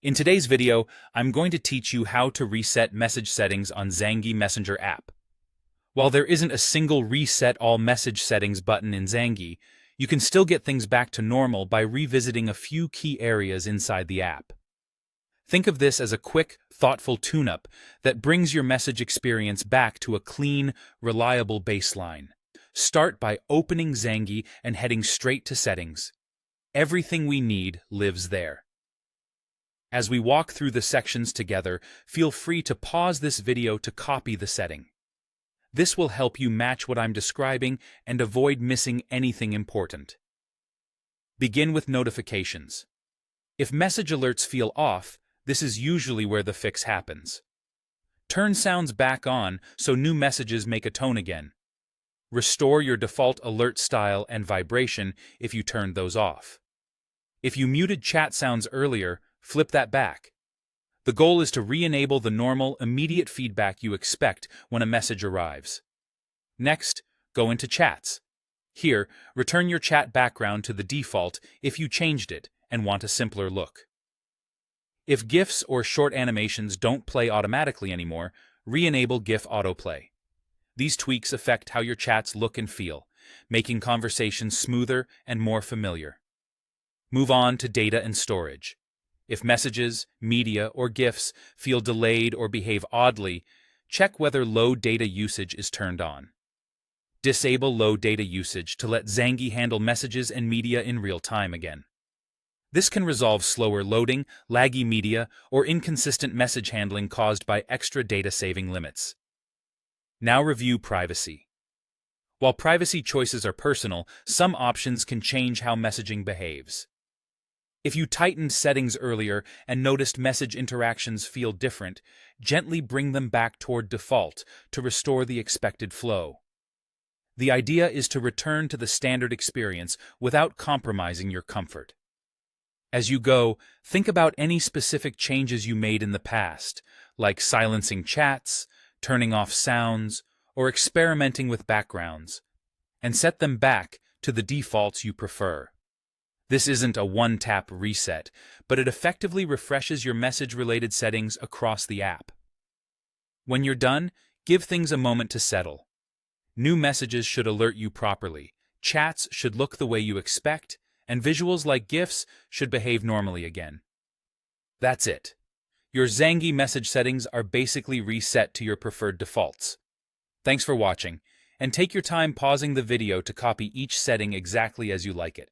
In today's video, I'm going to teach you how to reset message settings on Zangi Messenger app. While there isn't a single Reset All Message Settings button in Zangi, you can still get things back to normal by revisiting a few key areas inside the app. Think of this as a quick, thoughtful tune-up that brings your message experience back to a clean, reliable baseline. Start by opening Zangi and heading straight to Settings. Everything we need lives there. As we walk through the sections together, feel free to pause this video to copy the setting. This will help you match what I'm describing and avoid missing anything important. Begin with notifications. If message alerts feel off, this is usually where the fix happens. Turn sounds back on so new messages make a tone again. Restore your default alert style and vibration if you turned those off. If you muted chat sounds earlier, flip that back. The goal is to re-enable the normal, immediate feedback you expect when a message arrives. Next, go into Chats. Here, return your chat background to the default if you changed it and want a simpler look. If GIFs or short animations don't play automatically anymore, re-enable GIF autoplay. These tweaks affect how your chats look and feel, making conversations smoother and more familiar. Move on to data and storage. If messages, media, or GIFs feel delayed or behave oddly, check whether low data usage is turned on. Disable low data usage to let Zangi handle messages and media in real time again. This can resolve slower loading, laggy media, or inconsistent message handling caused by extra data saving limits. Now review privacy. While privacy choices are personal, some options can change how messaging behaves. If you tightened settings earlier and noticed message interactions feel different, gently bring them back toward default to restore the expected flow. The idea is to return to the standard experience without compromising your comfort. As you go, think about any specific changes you made in the past, like silencing chats, turning off sounds, or experimenting with backgrounds, and set them back to the defaults you prefer. This isn't a one-tap reset, but it effectively refreshes your message-related settings across the app. When you're done, give things a moment to settle. New messages should alert you properly, chats should look the way you expect, and visuals like GIFs should behave normally again. That's it. Your Zangi message settings are basically reset to your preferred defaults. Thanks for watching, and take your time pausing the video to copy each setting exactly as you like it.